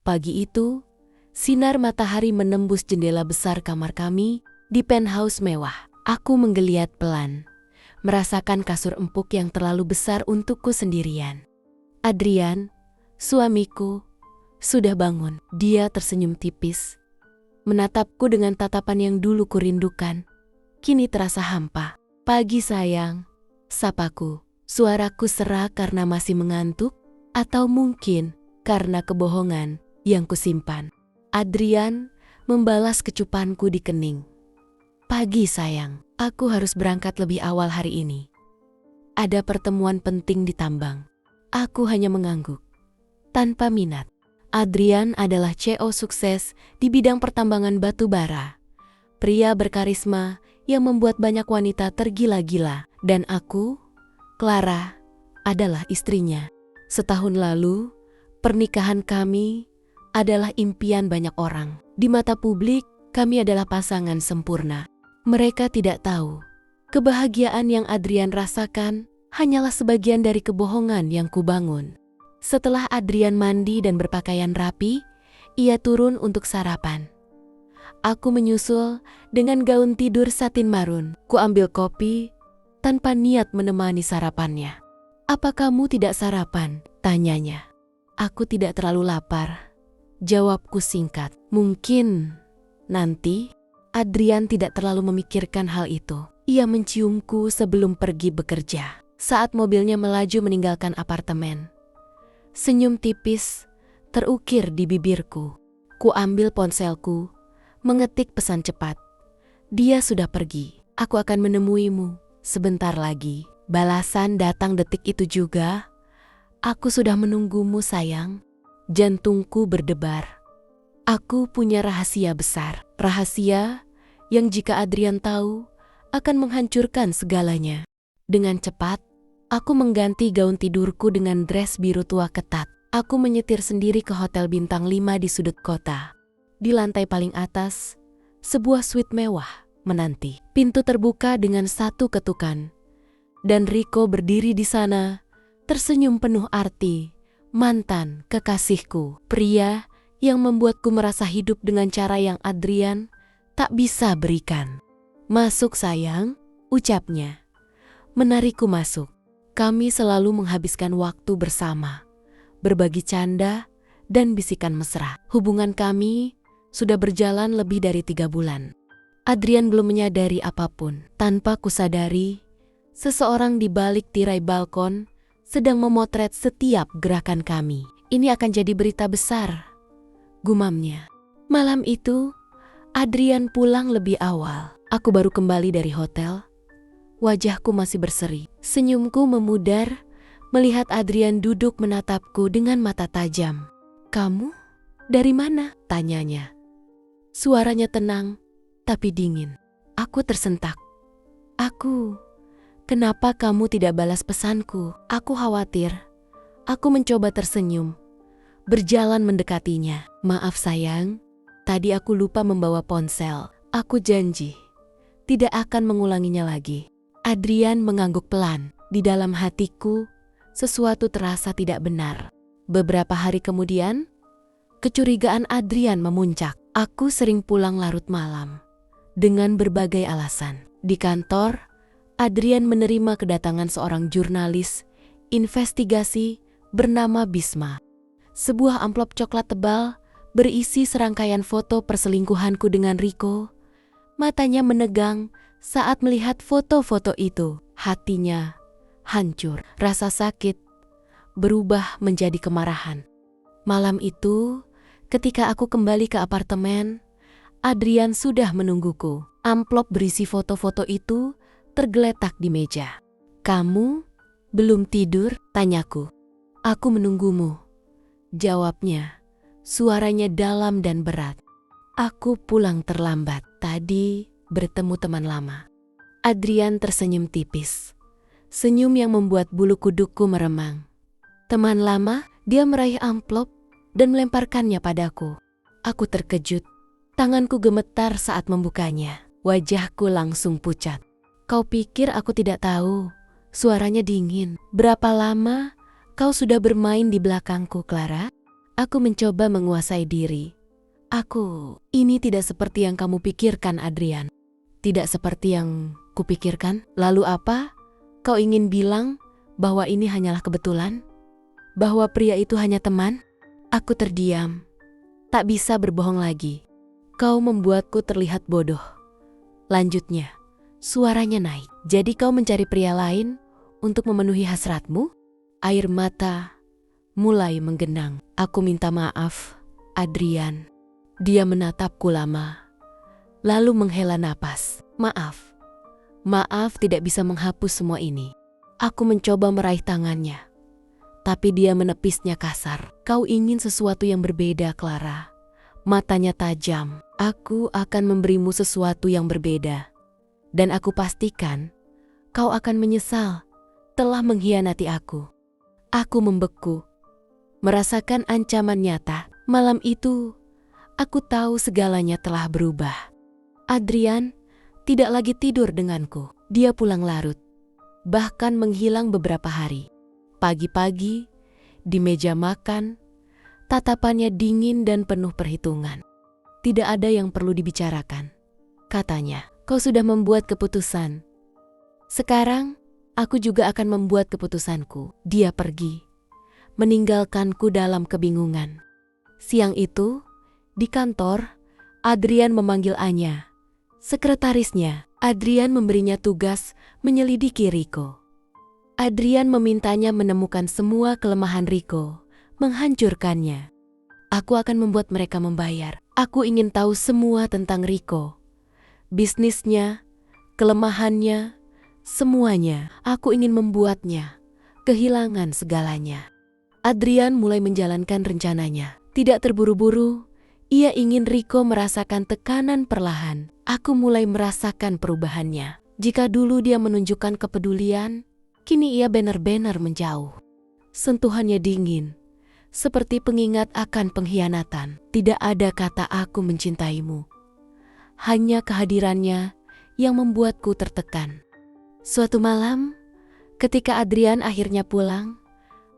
Pagi itu, sinar matahari menembus jendela besar kamar kami di penthouse mewah. Aku menggeliat pelan, merasakan kasur empuk yang terlalu besar untukku sendirian. Adrian, suamiku, sudah bangun. Dia tersenyum tipis, menatapku dengan tatapan yang dulu kurindukan. Kini terasa hampa. Pagi sayang, sapaku. Suaraku serak karena masih mengantuk, atau mungkin karena kebohongan yang kusimpan. Adrian membalas kecupanku di kening. Pagi sayang, aku harus berangkat lebih awal hari ini. Ada pertemuan penting di tambang. Aku hanya mengangguk, tanpa minat. Adrian adalah CEO sukses di bidang pertambangan batu bara. Pria berkarisma yang membuat banyak wanita tergila-gila. Dan aku, Clara, adalah istrinya. Setahun lalu, pernikahan kami adalah impian banyak orang. Di mata publik, kami adalah pasangan sempurna. Mereka tidak tahu, kebahagiaan yang Adrian rasakan hanyalah sebagian dari kebohongan yang kubangun. Setelah Adrian mandi dan berpakaian rapi, ia turun untuk sarapan. Aku menyusul dengan gaun tidur satin marun. Ku ambil kopi tanpa niat menemani sarapannya. "Apa kamu tidak sarapan?" tanyanya. "Aku tidak terlalu lapar," jawabku singkat. "Mungkin nanti." Adrian tidak terlalu memikirkan hal itu. Ia menciumku sebelum pergi bekerja. Saat mobilnya melaju meninggalkan apartemen, senyum tipis terukir di bibirku. Ku ambil ponselku, mengetik pesan cepat. "Dia sudah pergi. Aku akan menemuimu sebentar lagi." Balasan datang detik itu juga. "Aku sudah menunggumu sayang." Jantungku berdebar. Aku punya rahasia besar. Rahasia yang jika Adrian tahu akan menghancurkan segalanya. Dengan cepat, aku mengganti gaun tidurku dengan dress biru tua ketat. Aku menyetir sendiri ke hotel bintang 5 di sudut kota. Di lantai paling atas, sebuah suite mewah menanti. Pintu terbuka dengan satu ketukan. Dan Rico berdiri di sana, tersenyum penuh arti. Mantan kekasihku, pria yang membuatku merasa hidup dengan cara yang Adrian tak bisa berikan. "Masuk sayang," ucapnya. Menarikku masuk. Kami selalu menghabiskan waktu bersama, berbagi canda dan bisikan mesra. Hubungan kami sudah berjalan lebih dari 3 bulan. Adrian belum menyadari apapun. Tanpa kusadari, seseorang di balik tirai balkon sedang memotret setiap gerakan kami. "Ini akan jadi berita besar," gumamnya. Malam itu, Adrian pulang lebih awal. Aku baru kembali dari hotel. Wajahku masih berseri. Senyumku memudar melihat Adrian duduk menatapku dengan mata tajam. "Kamu? Dari mana?" tanyanya. Suaranya tenang, tapi dingin. Aku tersentak. Kenapa kamu tidak balas pesanku?" Aku khawatir. Aku mencoba tersenyum, berjalan mendekatinya. "Maaf sayang, tadi aku lupa membawa ponsel. Aku janji tidak akan mengulanginya lagi." Adrian mengangguk pelan. Di dalam hatiku, sesuatu terasa tidak benar. Beberapa hari kemudian, kecurigaan Adrian memuncak. Aku sering pulang larut malam dengan berbagai alasan. Di kantor, Adrian menerima kedatangan seorang jurnalis investigasi bernama Bisma. Sebuah amplop coklat tebal berisi serangkaian foto perselingkuhanku dengan Rico. Matanya menegang saat melihat foto-foto itu. Hatinya hancur. Rasa sakit berubah menjadi kemarahan. Malam itu, ketika aku kembali ke apartemen, Adrian sudah menungguku. Amplop berisi foto-foto itu tergeletak di meja. "Kamu belum tidur?" tanyaku. "Aku menunggumu," jawabnya. Suaranya dalam dan berat. "Aku pulang terlambat. Tadi bertemu teman lama." Adrian tersenyum tipis. Senyum yang membuat bulu kudukku meremang. "Teman lama?" Dia meraih amplop dan melemparkannya padaku. Aku terkejut. Tanganku gemetar saat membukanya. Wajahku langsung pucat. "Kau pikir aku tidak tahu?" Suaranya dingin. "Berapa lama kau sudah bermain di belakangku, Clara?" Aku mencoba menguasai diri. Ini tidak seperti yang kamu pikirkan, Adrian. Tidak seperti yang kupikirkan. Lalu apa? Kau ingin bilang bahwa ini hanyalah kebetulan? Bahwa pria itu hanya teman? Aku terdiam. Tak bisa berbohong lagi. Kau membuatku terlihat bodoh. Lanjutnya, suaranya naik. Jadi kau mencari pria lain untuk memenuhi hasratmu? Air mata mulai menggenang. Aku minta maaf, Adrian. Dia menatapku lama, lalu menghela napas. Maaf tidak bisa menghapus semua ini. Aku mencoba meraih tangannya, tapi dia menepisnya kasar. Kau ingin sesuatu yang berbeda, Clara. Matanya tajam. Aku akan memberimu sesuatu yang berbeda. Dan aku pastikan kau akan menyesal telah mengkhianati aku. Aku membeku, merasakan ancaman nyata. Malam itu, aku tahu segalanya telah berubah. Adrian tidak lagi tidur denganku. Dia pulang larut, bahkan menghilang beberapa hari. Pagi-pagi, di meja makan, tatapannya dingin dan penuh perhitungan. Tidak ada yang perlu dibicarakan. Katanya, kau sudah membuat keputusan. Sekarang, aku juga akan membuat keputusanku. Dia pergi, meninggalkanku dalam kebingungan. Siang itu, di kantor, Adrian memanggil Anya, sekretarisnya. Adrian memberinya tugas menyelidiki Rico. Adrian memintanya menemukan semua kelemahan Rico, menghancurkannya. Aku akan membuat mereka membayar. Aku ingin tahu semua tentang Rico. Bisnisnya, kelemahannya, semuanya. Aku ingin membuatnya kehilangan segalanya. Adrian mulai menjalankan rencananya. Tidak terburu-buru, ia ingin Rico merasakan tekanan perlahan. Aku mulai merasakan perubahannya. Jika dulu dia menunjukkan kepedulian, kini ia benar-benar menjauh. Sentuhannya dingin, seperti pengingat akan pengkhianatan. Tidak ada kata aku mencintaimu. Hanya kehadirannya yang membuatku tertekan. Suatu malam, ketika Adrian akhirnya pulang,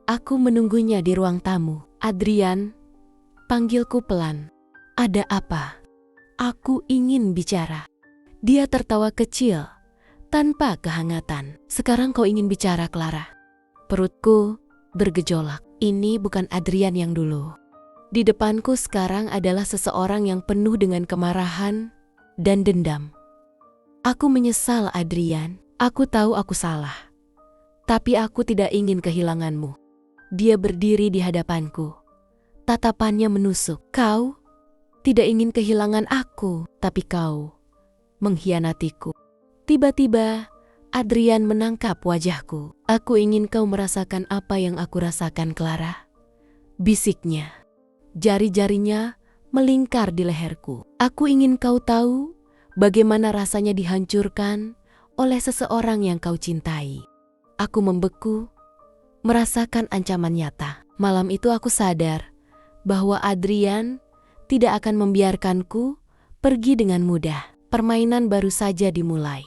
aku menunggunya di ruang tamu. Adrian, panggilku pelan. Ada apa? Aku ingin bicara. Dia tertawa kecil, tanpa kehangatan. Sekarang kau ingin bicara, Clara. Perutku bergejolak. Ini bukan Adrian yang dulu. Di depanku sekarang adalah seseorang yang penuh dengan kemarahan dan dendam. Aku menyesal, Adrian. Aku tahu aku salah. Tapi aku tidak ingin kehilanganmu. Dia berdiri di hadapanku. Tatapannya menusuk. Kau tidak ingin kehilangan aku, tapi kau mengkhianatiku. Tiba-tiba, Adrian menangkap wajahku. Aku ingin kau merasakan apa yang aku rasakan, Clara. Bisiknya. Jari-jarinya melingkar di leherku. Aku ingin kau tahu bagaimana rasanya dihancurkan oleh seseorang yang kau cintai. Aku membeku, merasakan ancaman nyata. Malam itu aku sadar bahwa Adrian tidak akan membiarkanku pergi dengan mudah. Permainan baru saja dimulai.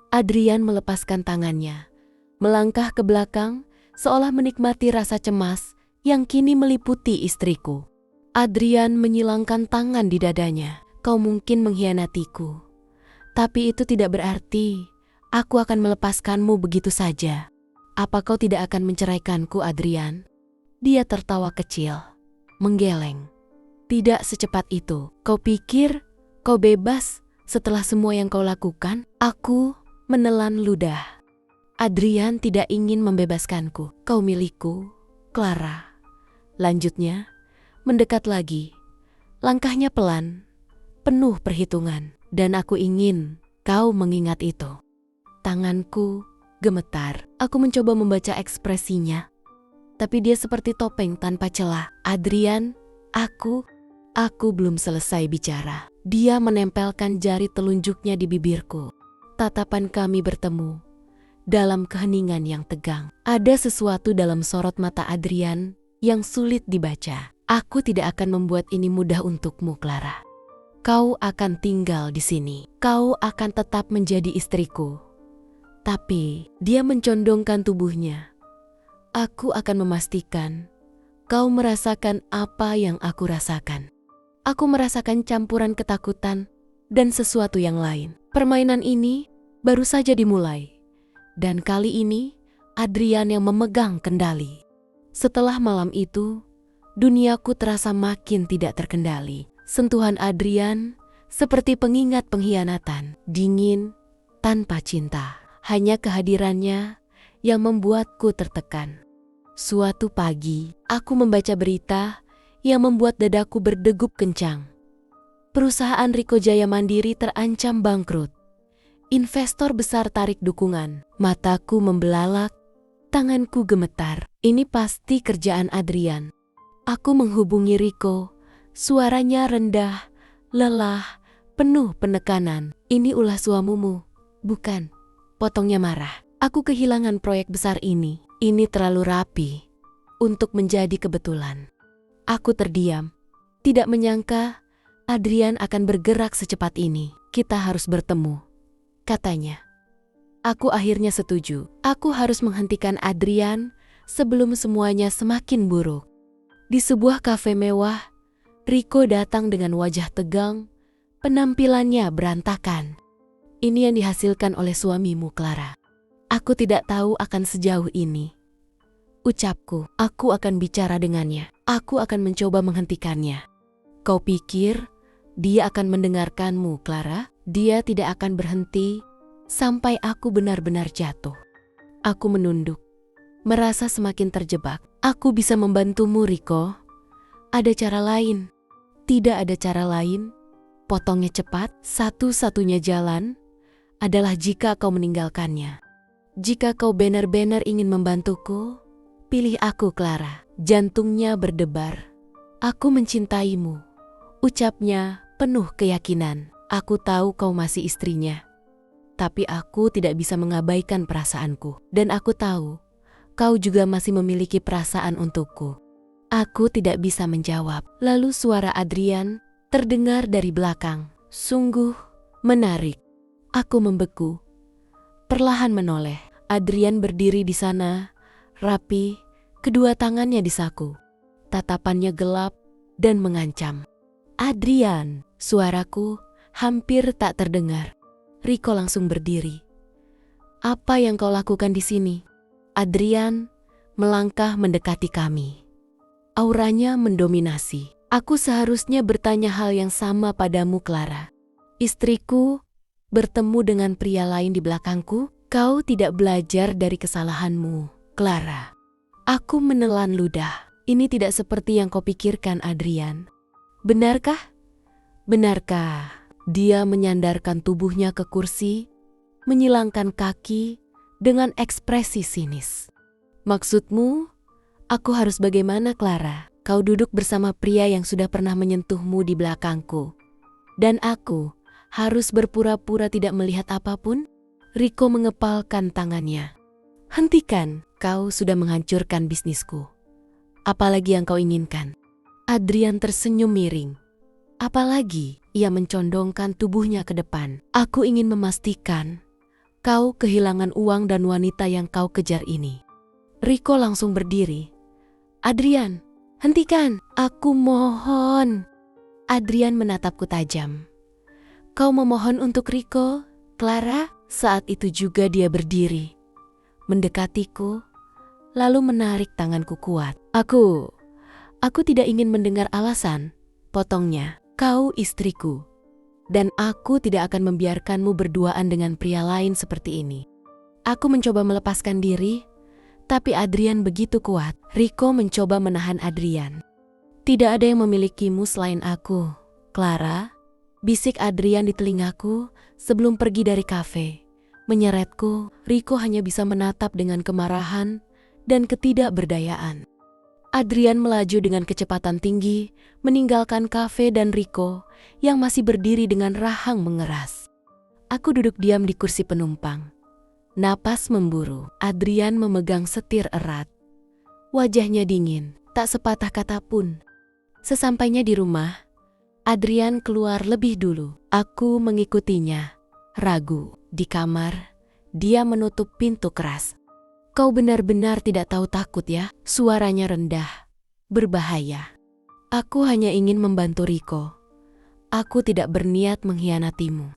Adrian melepaskan tangannya, melangkah ke belakang seolah menikmati rasa cemas yang kini meliputi istriku. Adrian menyilangkan tangan di dadanya. Kau mungkin mengkhianatiku, tapi itu tidak berarti aku akan melepaskanmu begitu saja. Apa kau tidak akan menceraikanku, Adrian? Dia tertawa kecil, menggeleng. Tidak secepat itu. Kau pikir kau bebas setelah semua yang kau lakukan? Aku menelan ludah. Adrian tidak ingin membebaskanku. Kau milikku, Clara. Lanjutnya, mendekat lagi. Langkahnya pelan, penuh perhitungan. Dan aku ingin kau mengingat itu. Tanganku gemetar. Aku mencoba membaca ekspresinya. Tapi dia seperti topeng tanpa celah. Adrian, Aku belum selesai bicara. Dia menempelkan jari telunjuknya di bibirku. Tatapan kami bertemu dalam keheningan yang tegang. Ada sesuatu dalam sorot mata Adrian yang sulit dibaca. Aku tidak akan membuat ini mudah untukmu, Clara. Kau akan tinggal di sini. Kau akan tetap menjadi istriku. Tapi dia mencondongkan tubuhnya. Aku akan memastikan Kau merasakan apa yang aku rasakan. Aku merasakan campuran ketakutan dan sesuatu yang lain. Permainan ini baru saja dimulai. Dan kali ini, Adrian yang memegang kendali. Setelah malam itu, duniaku terasa makin tidak terkendali. Sentuhan Adrian seperti pengingat pengkhianatan, dingin, tanpa cinta. Hanya kehadirannya yang membuatku tertekan. Suatu pagi, aku membaca berita yang membuat dadaku berdegup kencang. Perusahaan Rico Jaya Mandiri terancam bangkrut. Investor besar tarik dukungan. Mataku membelalak, tanganku gemetar. Ini pasti kerjaan Adrian. Aku menghubungi Rico. Suaranya rendah, lelah, penuh penekanan. Ini ulah suamumu, bukan? Potongnya marah. Aku kehilangan proyek besar ini. Ini terlalu rapi untuk menjadi kebetulan. Aku terdiam, tidak menyangka Adrian akan bergerak secepat ini. Kita harus bertemu, katanya. Aku akhirnya setuju. Aku harus menghentikan Adrian sebelum semuanya semakin buruk. Di sebuah kafe mewah, Rico datang dengan wajah tegang, penampilannya berantakan. Ini yang dihasilkan oleh suamimu, Clara. Aku tidak tahu akan sejauh ini. Ucapku, aku akan bicara dengannya. Aku akan mencoba menghentikannya. Kau pikir dia akan mendengarkanmu, Clara? Dia tidak akan berhenti sampai aku benar-benar jatuh. Aku menunduk, merasa semakin terjebak. Aku bisa membantumu, Rico. Ada cara lain. Tidak ada cara lain. Potongnya cepat. Satu-satunya jalan adalah jika kau meninggalkannya. Jika kau benar-benar ingin membantuku, pilih aku, Clara. Jantungnya berdebar. Aku mencintaimu, ucapnya penuh keyakinan. Aku tahu kau masih istrinya. Tapi aku tidak bisa mengabaikan perasaanku. Dan aku tahu, kau juga masih memiliki perasaan untukku. Aku tidak bisa menjawab. Lalu suara Adrian terdengar dari belakang. Sungguh menarik. Aku membeku. Perlahan menoleh. Adrian berdiri di sana, rapi, kedua tangannya di saku. Tatapannya gelap dan mengancam. Adrian, suaraku hampir tak terdengar. Rico langsung berdiri. Apa yang kau lakukan di sini? Adrian melangkah mendekati kami. Auranya mendominasi. Aku seharusnya bertanya hal yang sama padamu, Clara. Istriku bertemu dengan pria lain di belakangku. Kau tidak belajar dari kesalahanmu, Clara. Aku menelan ludah. Ini tidak seperti yang kau pikirkan, Adrian. Benarkah? Benarkah? Dia menyandarkan tubuhnya ke kursi, menyilangkan kaki dengan ekspresi sinis. Maksudmu, aku harus bagaimana, Clara? Kau duduk bersama pria yang sudah pernah menyentuhmu di belakangku. Dan aku harus berpura-pura tidak melihat apapun? Rico mengepalkan tangannya. Hentikan, kau sudah menghancurkan bisnisku. Apalagi yang kau inginkan? Adrian tersenyum miring. Apalagi? Ia mencondongkan tubuhnya ke depan. Aku ingin memastikan kau kehilangan uang dan wanita yang kau kejar ini. Rico langsung berdiri. Adrian, hentikan, aku mohon. Adrian menatapku tajam. Kau memohon untuk Rico, Clara? Saat itu juga dia berdiri, mendekatiku, lalu menarik tanganku kuat. Aku tidak ingin mendengar alasan, potongnya. Kau istriku, dan aku tidak akan membiarkanmu berduaan dengan pria lain seperti ini. Aku mencoba melepaskan diri, tapi Adrian begitu kuat. Rico mencoba menahan Adrian. Tidak ada yang memilikimu selain aku, Clara. Bisik Adrian di telingaku sebelum pergi dari kafe. Menyeretku, Rico hanya bisa menatap dengan kemarahan dan ketidakberdayaan. Adrian melaju dengan kecepatan tinggi, meninggalkan kafe dan Rico yang masih berdiri dengan rahang mengeras. Aku duduk diam di kursi penumpang. Napas memburu. Adrian memegang setir erat. Wajahnya dingin, tak sepatah kata pun. Sesampainya di rumah, Adrian keluar lebih dulu. Aku mengikutinya. Ragu. Di kamar, dia menutup pintu keras. Kau benar-benar tidak tahu takut ya? Suaranya rendah. berbahaya. Aku hanya ingin membantu Rico. Aku tidak berniat mengkhianatimu.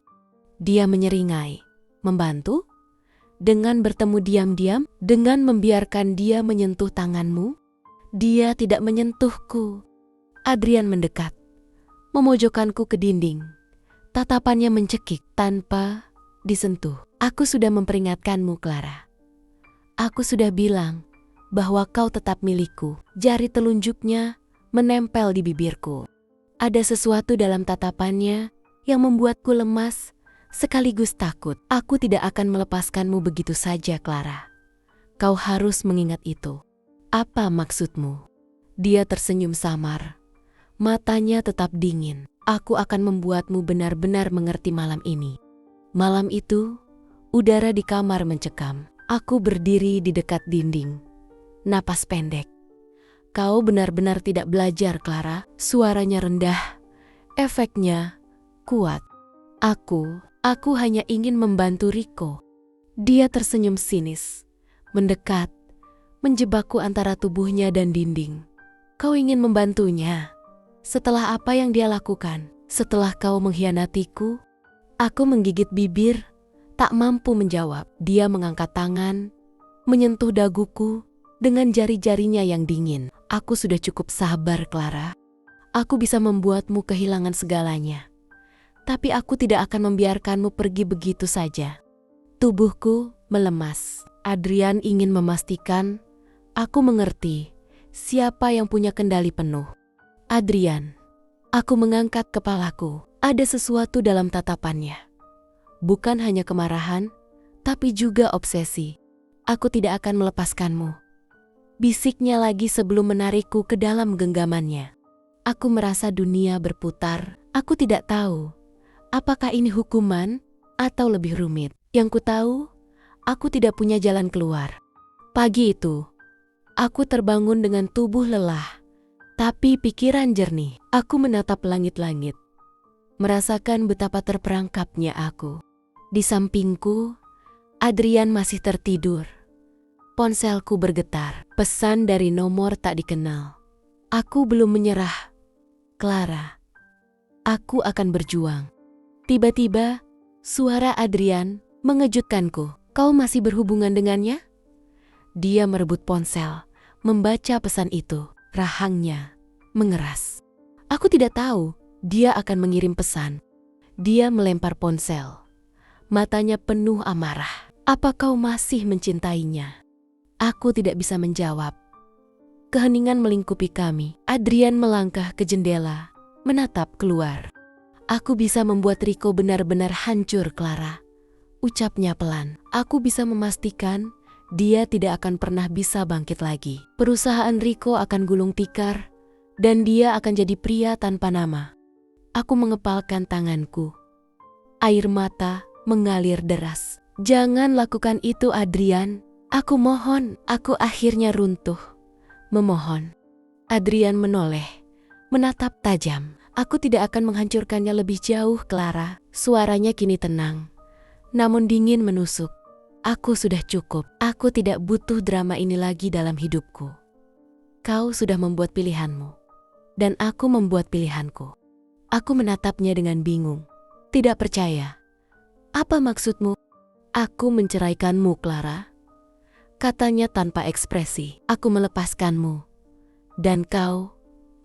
Dia menyeringai. Membantu? Dengan bertemu diam-diam? Dengan membiarkan dia menyentuh tanganmu? Dia tidak menyentuhku. Adrian mendekat, memojokkanku ke dinding. Tatapannya mencekik tanpa disentuh. Aku sudah memperingatkanmu, Clara. Aku sudah bilang bahwa kau tetap milikku. Jari telunjuknya menempel di bibirku. Ada sesuatu dalam tatapannya yang membuatku lemas sekaligus takut. Aku tidak akan melepaskanmu begitu saja, Clara. Kau harus mengingat itu. Apa maksudmu? Dia tersenyum samar. Matanya tetap dingin. Aku akan membuatmu benar-benar mengerti malam ini. Malam itu, udara di kamar mencekam. Aku berdiri di dekat dinding. Napas pendek. Kau benar-benar tidak belajar, Clara. Suaranya rendah. Efeknya kuat. Aku hanya ingin membantu Rico. Dia tersenyum sinis. Mendekat, menjebakku antara tubuhnya dan dinding. Kau ingin membantunya? Setelah apa yang dia lakukan? Setelah kau mengkhianatiku? Aku menggigit bibir, tak mampu menjawab. Dia mengangkat tangan, menyentuh daguku dengan jari-jarinya yang dingin. Aku sudah cukup sabar, Clara. Aku bisa membuatmu kehilangan segalanya. Tapi aku tidak akan membiarkanmu pergi begitu saja. Tubuhku melemas. Adrian ingin memastikan aku mengerti siapa yang punya kendali penuh. Adrian. Aku mengangkat kepalaku. Ada sesuatu dalam tatapannya. Bukan hanya kemarahan, tapi juga obsesi. Aku tidak akan melepaskanmu. Bisiknya lagi sebelum menarikku ke dalam genggamannya. Aku merasa dunia berputar. Aku tidak tahu apakah ini hukuman atau lebih rumit. Yang ku tahu, aku tidak punya jalan keluar. Pagi itu, aku terbangun dengan tubuh lelah, tapi pikiran jernih. Aku menatap langit-langit, merasakan betapa terperangkapnya aku. Di sampingku, Adrian masih tertidur. Ponselku bergetar, pesan dari nomor tak dikenal. Aku belum menyerah, Clara. Aku akan berjuang. Tiba-tiba, suara Adrian mengejutkanku. Kau masih berhubungan dengannya? Dia merebut ponsel, membaca pesan itu. Rahangnya mengeras. Aku tidak tahu dia akan mengirim pesan. Dia melempar ponsel. Matanya penuh amarah. Apa kau masih mencintainya? Aku tidak bisa menjawab. Keheningan melingkupi kami. Adrian melangkah ke jendela, menatap keluar. Aku bisa membuat Rico benar-benar hancur, Clara. Ucapnya pelan. Aku bisa memastikan dia tidak akan pernah bisa bangkit lagi. Perusahaan Rico akan gulung tikar, dan dia akan jadi pria tanpa nama. Aku mengepalkan tanganku. Air mata mengalir deras. Jangan lakukan itu, Adrian. Aku mohon. Aku akhirnya runtuh. Memohon. Adrian menoleh, menatap tajam. Aku tidak akan menghancurkannya lebih jauh, Clara. Suaranya kini tenang, namun dingin menusuk. Aku sudah cukup. Aku tidak butuh drama ini lagi dalam hidupku. Kau sudah membuat pilihanmu, dan aku membuat pilihanku. Aku menatapnya dengan bingung. Tidak percaya. Apa maksudmu? Aku menceraikanmu, Clara. Katanya tanpa ekspresi. Aku melepaskanmu. Dan kau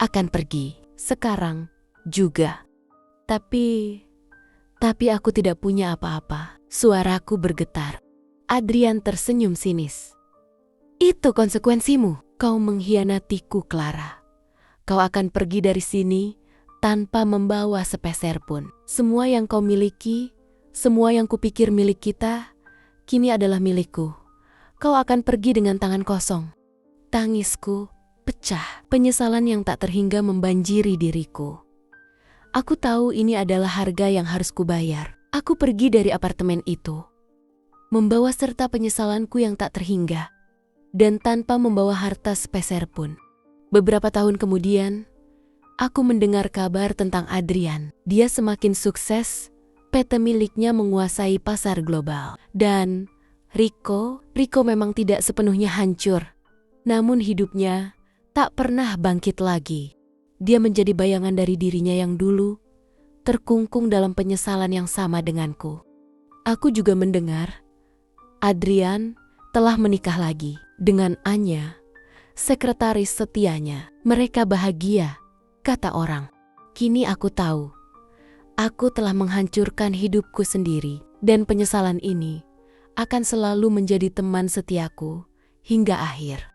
akan pergi. Sekarang juga. Tapi aku tidak punya apa-apa. Suaraku bergetar. Adrian tersenyum sinis. Itu konsekuensimu. Kau mengkhianatiku, Clara. Kau akan pergi dari sini tanpa membawa sepeser pun. Semua yang kau miliki, semua yang kupikir milik kita, kini adalah milikku. Kau akan pergi dengan tangan kosong. Tangisku pecah. Penyesalan yang tak terhingga membanjiri diriku. Aku tahu ini adalah harga yang harus kubayar. Aku pergi dari apartemen itu, membawa serta penyesalanku yang tak terhingga, dan tanpa membawa harta sepeser pun. Beberapa tahun kemudian, aku mendengar kabar tentang Adrian. Dia semakin sukses, PT miliknya menguasai pasar global. Dan Rico memang tidak sepenuhnya hancur. Namun hidupnya tak pernah bangkit lagi. Dia menjadi bayangan dari dirinya yang dulu, terkungkung dalam penyesalan yang sama denganku. Aku juga mendengar Adrian telah menikah lagi dengan Anya, sekretaris setianya. Mereka bahagia, kata orang. Kini aku tahu, aku telah menghancurkan hidupku sendiri, dan penyesalan ini akan selalu menjadi teman setiaku hingga akhir.